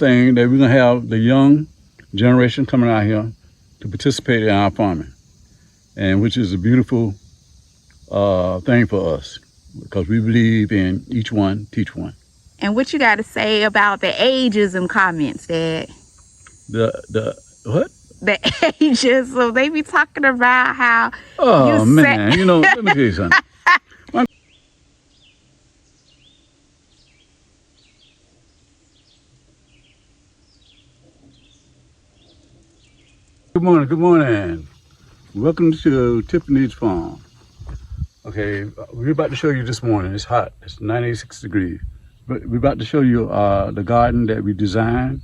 thing that we're gonna have the young generation coming out here to participate in our farming, and which is a beautiful thing for us because we believe in each one, teach one. And what you got to say about the ageism comments, Dad? The what? The ageism. They be talking about how. Oh man, you know, let me tell you something. Good morning, good morning. Welcome to Tiffany's farm. Okay, we're about to show you this morning. It's hot, it's 96 degrees. But we're about to show you the garden that we designed.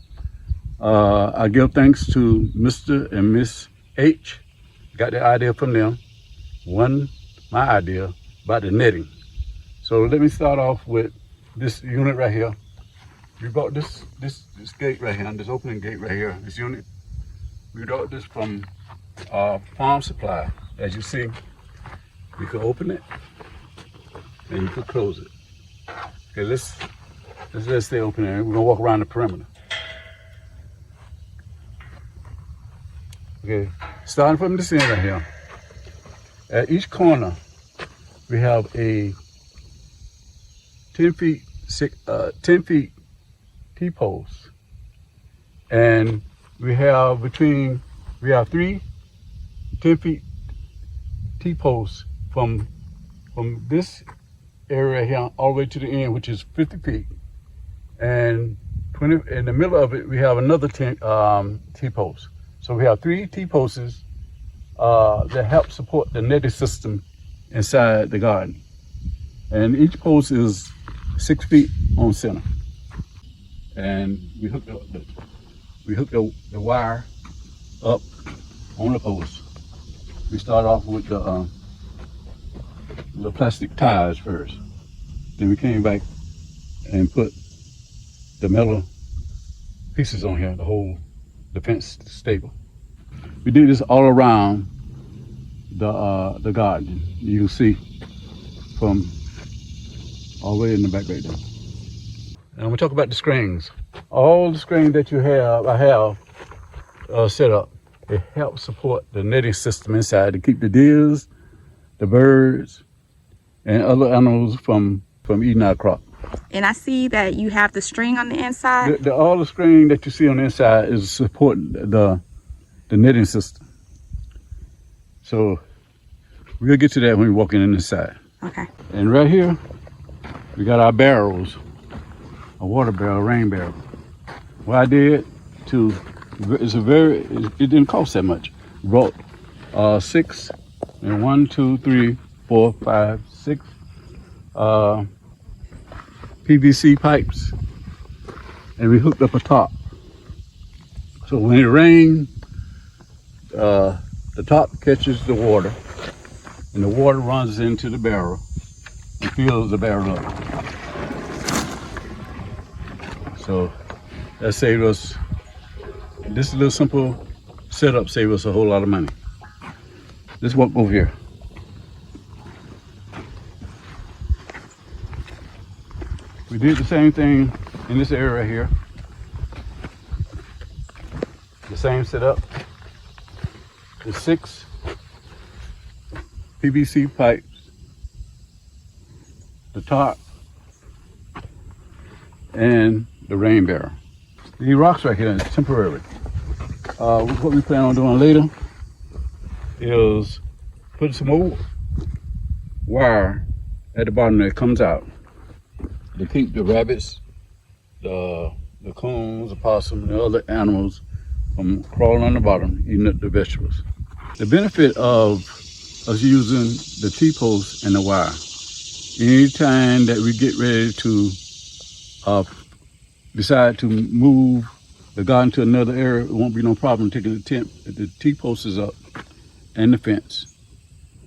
I give thanks to Mr. and Miss H. Got the idea from them. My idea about the netting. So let me start off with this unit right here. We bought this gate right here, this opening gate right here, this unit. We bought this from Farm Supply. As you see, you can open it and you can close it. Okay, let's stay open there. We're gonna walk around the perimeter. Okay, starting from this end right here. At each corner, we have a 10 feet T-post, and we have 3 10 feet T-posts from this area here all the way to the end, which is 50 feet. And in the middle of it, we have another T-post. So we have 3 T-posts that help support the netting system inside the garden. And each post is 6 feet on center. And we hooked the wire up on the post. We start off with the plastic ties first. Then we came back and put the metal pieces on here to hold the fence stable. We did this all around the garden. You can see from all the way in the back right there. And I'm gonna talk about the screens. All the screens that I have set up. It helps support the netting system inside to keep the deers, the birds, and other animals from eating our crop. And I see that you have the string on the inside. All the string that you see on the inside is supporting the netting system. So we'll get to that when we walk in inside. Okay. And right here, we got our barrels, a water barrel, rain barrel. What I did it didn't cost that much. Brought 6 and 1, 2, 3, 4, 5, 6 PVC pipes, and we hooked up a top. So when it rains, the top catches the water, and the water runs into the barrel and fills the barrel up. So that saved us. This little simple setup saved us a whole lot of money. Let's walk over here. We did the same thing in this area right here. The same setup. The 6 PVC pipes, the top, and the rain barrel. These rocks right here is temporary. What we plan on doing later is put some more wire at the bottom that comes out to keep the rabbits, the coons, the possum, and the other animals from crawling on the bottom, eating up the vegetables. The benefit of us using the T-post and the wire, anytime that we get ready to decide to move the garden to another area, it won't be no problem taking the T-posts up and the fence.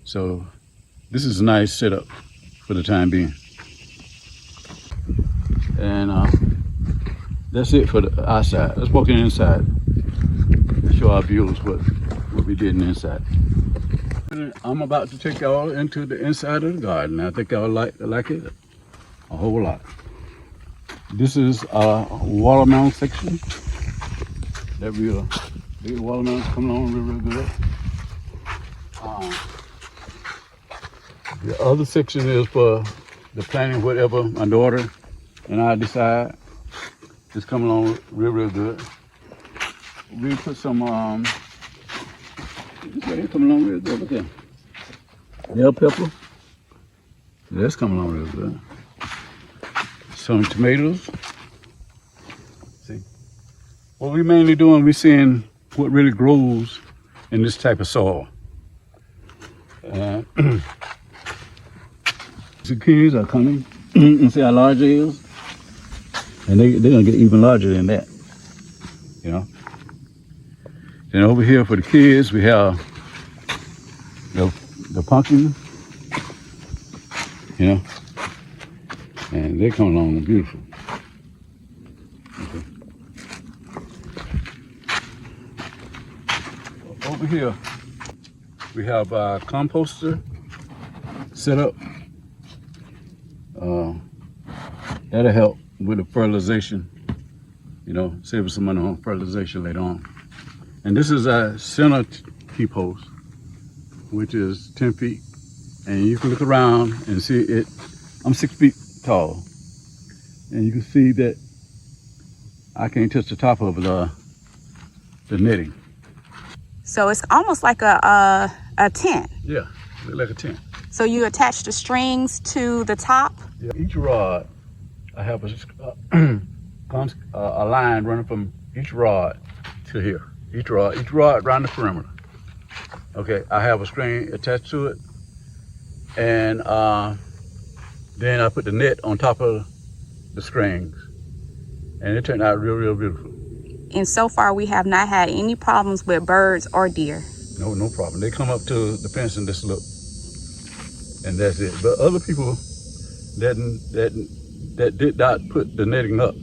So this is a nice setup for the time being. And that's it for the outside. Let's walk in inside and show our viewers what we did in the inside. I'm about to take y'all into the inside of the garden. I think y'all like it a whole lot. This is our watermelon section. That real big watermelons coming on real good. The other section is for the planting whatever my daughter and I decide. It's coming along real good. We put some it's coming along real good. Look at that. Bell pepper. That's coming along real good. Some tomatoes. See, what we mainly doing, we seeing what really grows in this type of soil. Zucchinis are coming. You see how large it is? And they're gonna get even larger than that. You know. Then over here for the kids, we have the pumpkin. You know. And they're coming along beautiful. Okay. Over here, we have our composter set up. That'll help with the fertilization, you know, save us some money on fertilization later on. And this is our center T-post, which is 10 feet. And you can look around and see it. I'm 6 feet tall. And you can see that I can't touch the top of the netting. So it's almost like a tent. Yeah, look like a tent. So you attach the strings to the top? Yeah. Each rod, I have a line running from each rod to here. Each rod around the perimeter. Okay, I have a string attached to it. And then I put the net on top of the strings. And it turned out real beautiful. And so far we have not had any problems with birds or deer. No problem. They come up to the fence and just look. And that's it. But other people that did not put the netting up,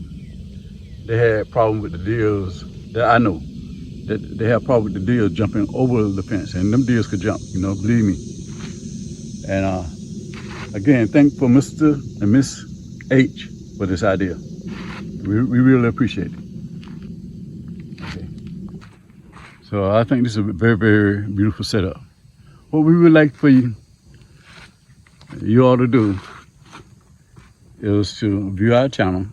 they had problem with the deers that I know. That they have problem with the deers jumping over the fence, and them deers could jump, you know, believe me. And again, thank for Mr. and Miss H for this idea. We really appreciate it. Okay. So I think this is a very beautiful setup. What we would like for you all to do is to view our channel.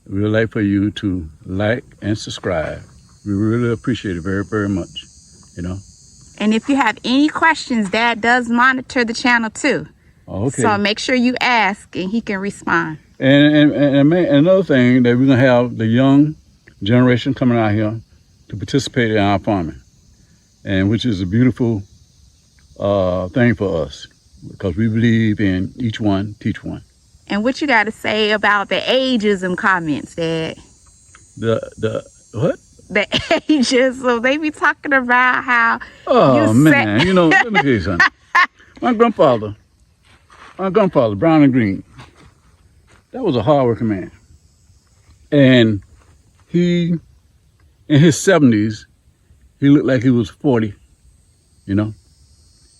We would like for you to like and subscribe. We really appreciate it very much, you know. And if you have any questions, Dad does monitor the channel too. Okay. So make sure you ask and he can respond. And another thing that we're gonna have the young generation coming out here to participate in our farming, and which is a beautiful thing for us, because we believe in each one, teach one. And what you got to say about the ageism comments, Dad? The what? The ageism. They be talking about how. Oh man, you know, let me tell you something. My grandfather, Brown and Green, that was a hard-working man, and he, in his 70s, he looked like he was 40, you know.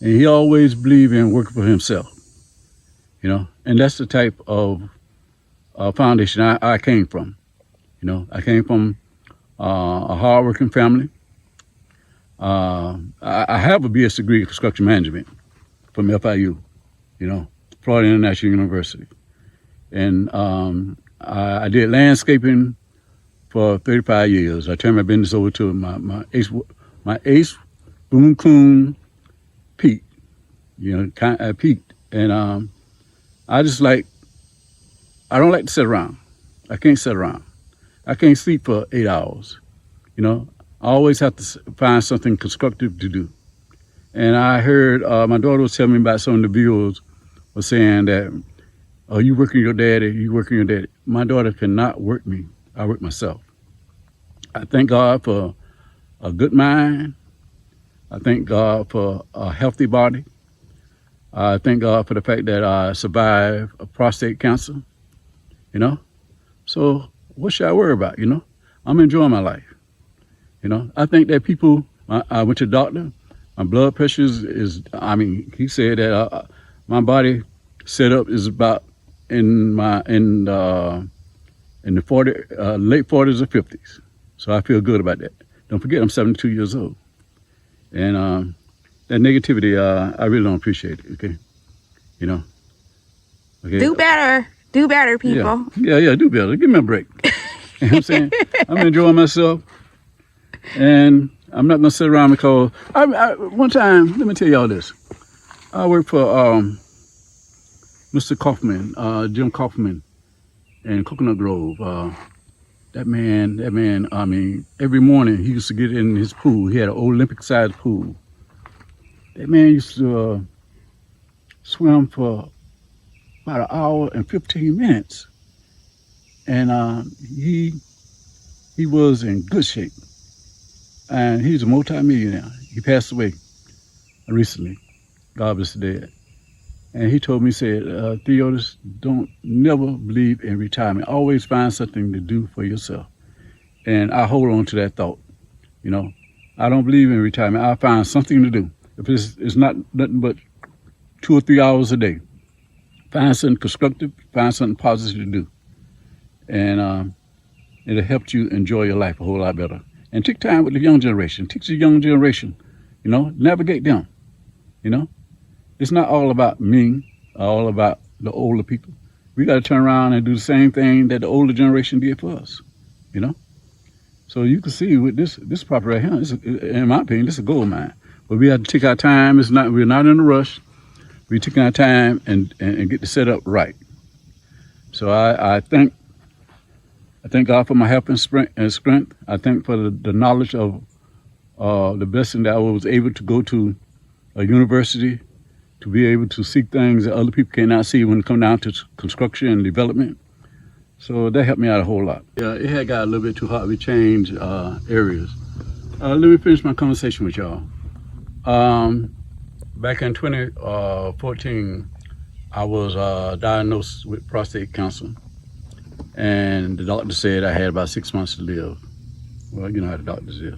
And he always believed in working for himself, you know. And that's the type of foundation I came from, you know. I came from a hard-working family. I have a BS degree in construction management from FIU, you know, Florida International University. And I did landscaping for 35 years. I turned my business over to my ace boom coon Pete, you know, Pete. And I don't like to sit around. I can't sit around. I can't sleep for 8 hours. You know, I always have to find something constructive to do. And I heard my daughter was telling me about some of the viewers were saying that, oh, you working your daddy, you working your daddy. My daughter cannot work me. I work myself. I thank God for a good mind. I thank God for a healthy body. I thank God for the fact that I survived a prostate cancer, you know. So what should I worry about, you know? I'm enjoying my life, you know. I think that people, I went to the doctor, my blood pressure is he said that my body setup is about in the late 40s or 50s. So I feel good about that. Don't forget, I'm 72 years old, and that negativity, I really don't appreciate it. Okay, you know. Okay. Do better, people. Yeah. Do better. Give me a break. You know what I'm saying? I'm enjoying myself, and I'm not gonna sit around because one time, let me tell y'all this. I worked for Mr. Kaufman, Jim Kaufman, in Coconut Grove. That man. I mean, every morning he used to get in his pool. He had an Olympic-sized pool. That man used to swim for about an hour and 15 minutes, and he was in good shape. And he's a multi-millionaire. He passed away recently. God bless the dead. And he told me, said, Theodis, don't never believe in retirement. Always find something to do for yourself. And I hold on to that thought. You know, I don't believe in retirement. I find something to do. If it's not nothing but 2 or 3 hours a day, find something constructive, find something positive to do. And it'll help you enjoy your life a whole lot better. And take time with the young generation. Teach the young generation, you know, navigate them, you know. It's not all about me, all about the older people. We got to turn around and do the same thing that the older generation did for us, you know. So you can see with this property right here, in my opinion, this is a gold mine. But we have to take our time. We're not in a rush. We're taking our time and get the setup right. So I thank God for my health and strength. I thank for the knowledge of the blessing that I was able to go to a university to be able to see things that other people cannot see when it comes down to construction and development. So that helped me out a whole lot. Yeah, it had got a little bit too hot. We changed areas. Let me finish my conversation with y'all. Back in 2014, I was diagnosed with prostate cancer. And the doctor said I had about 6 months to live. Well, you know how the doctors is.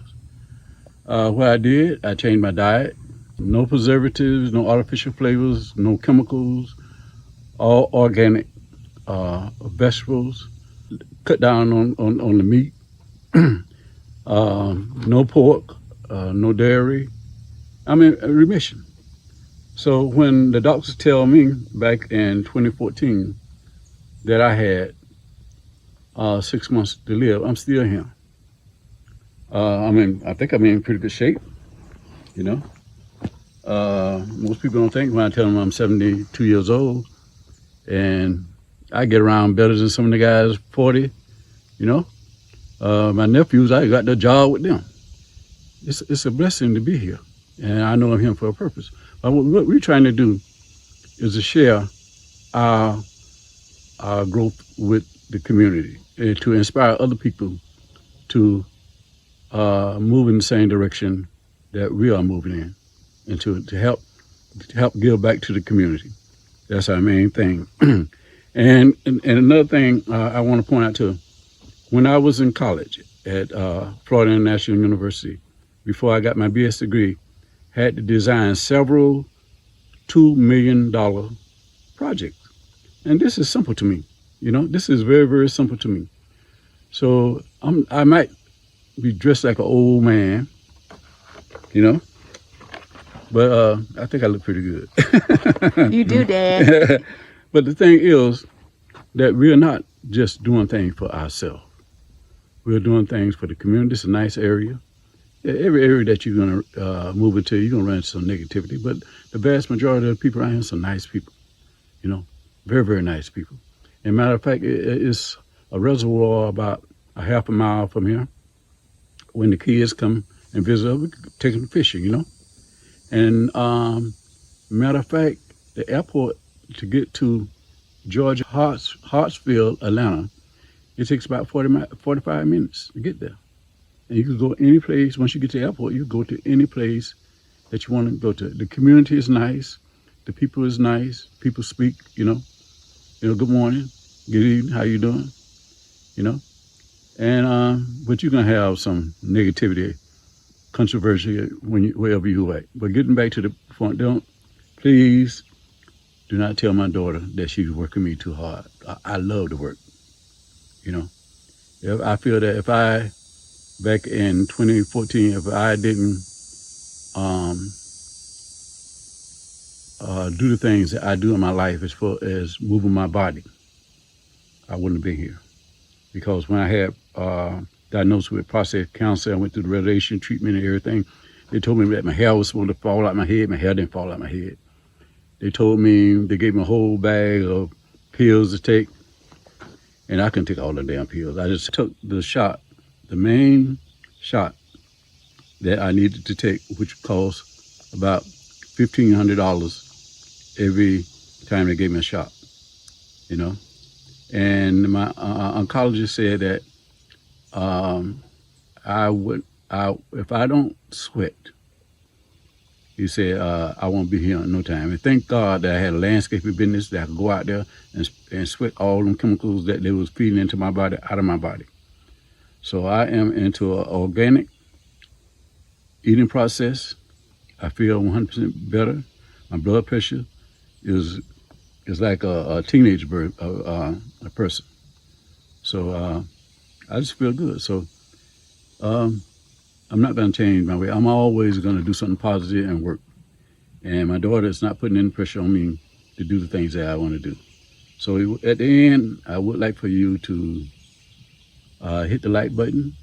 What I did, I changed my diet. No preservatives, no artificial flavors, no chemicals, all organic vegetables. Cut down on the meat. No pork, no dairy. I'm in remission. So when the doctors tell me back in 2014 that I had 6 months to live, I'm still here. I think I'm in pretty good shape, you know. Most people don't think when I tell them I'm 72 years old, and I get around better than some of the guys 40, you know. My nephews, I got the job with them. It's a blessing to be here, and I know I'm here for a purpose. But what we're trying to do is to share our growth with the community, and to inspire other people to move in the same direction that we are moving in, and to help give back to the community. That's our main thing. and another thing I want to point out too, when I was in college at Florida International University, before I got my BS degree, had to design several $2 million projects. And this is simple to me. You know, this is very, very simple to me. So I might be dressed like an old man, you know, but I think I look pretty good. You do, Dad. But the thing is that we're not just doing things for ourselves. We're doing things for the community. It's a nice area. Every area that you're going to move into, you're going to run into some negativity. But the vast majority of the people around here are some nice people, you know, very, very nice people. And matter of fact, it's a reservoir about a half a mile from here. When the kids come and visit us, we take them fishing, you know. And matter of fact, the airport to get to Georgia, Hartsfield, Atlanta, it takes about 45 minutes to get there. And you can go any place. Once you get to the airport, you go to any place that you want to go to. The community is nice. The people is nice. People speak, you know, good morning, good evening, how you doing, you know. And but you're gonna have some negativity, controversy wherever you at. But getting back to the point, please do not tell my daughter that she's working me too hard. I love to work, you know. I feel that if I, back in 2014, if I didn't um, do the things that I do in my life as far as moving my body, I wouldn't have been here. Because when I had diagnosed with prostate cancer, I went through the radiation treatment and everything. They told me that my hair was supposed to fall out my head. My hair didn't fall out my head. They told me, they gave me a whole bag of pills to take, and I couldn't take all the damn pills. I just took the shot, the main shot that I needed to take, which cost about $1,500 every time they gave me a shot, you know. And my oncologist said that if I don't sweat, he said, I won't be here in no time. And thank God that I had a landscaping business that I could go out there and sweat all them chemicals that they was feeding into my body out of my body. So I am into an organic eating process. I feel 100% better. My blood pressure is like a teenage a person. So I just feel good. So I'm not going to change my way. I'm always going to do something positive and work. And my daughter is not putting any pressure on me to do the things that I want to do. So at the end, I would like for you to hit the like button,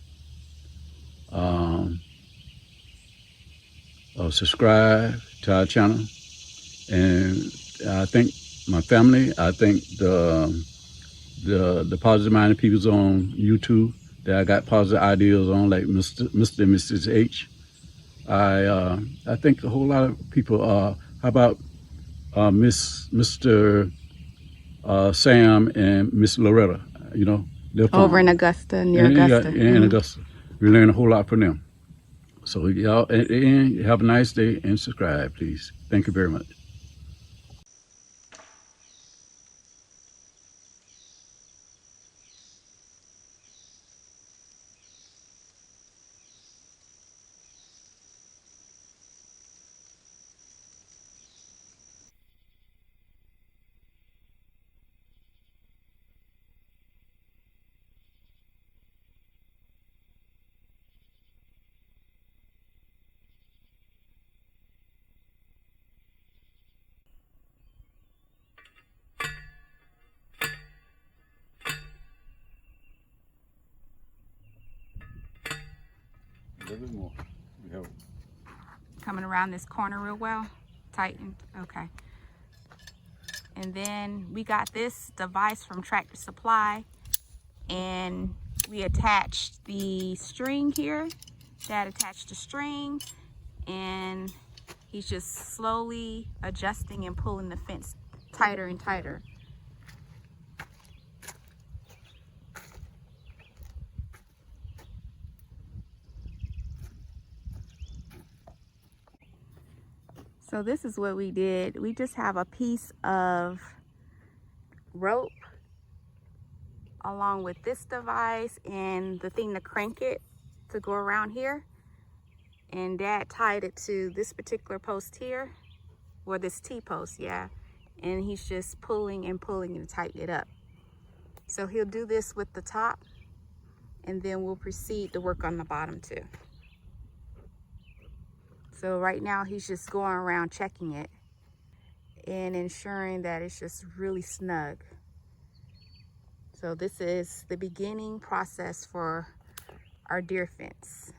subscribe to our channel, and I thank my family. I thank the positive minded people on YouTube that I got positive ideas on, like Mr. and Mrs. H. I think a whole lot of people. How about Mr. Sam and Miss Loretta? You know, they're fun. Over in Augusta, near Augusta. In Augusta, we learn a whole lot from them. So y'all, at the end, have a nice day and subscribe, please. Thank you very much. A little bit more. Coming around this corner real well. Tightened. Okay. And then we got this device from Tractor Supply, and we attached the string here. Dad attached the string, and he's just slowly adjusting and pulling the fence tighter and tighter. So this is what we did. We just have a piece of rope along with this device and the thing to crank it to go around here. And Dad tied it to this particular post here, or this T-post, yeah. And he's just pulling and pulling and tighten it up. So he'll do this with the top, and then we'll proceed to work on the bottom too. So right now he's just going around checking it and ensuring that it's just really snug. So this is the beginning process for our deer fence.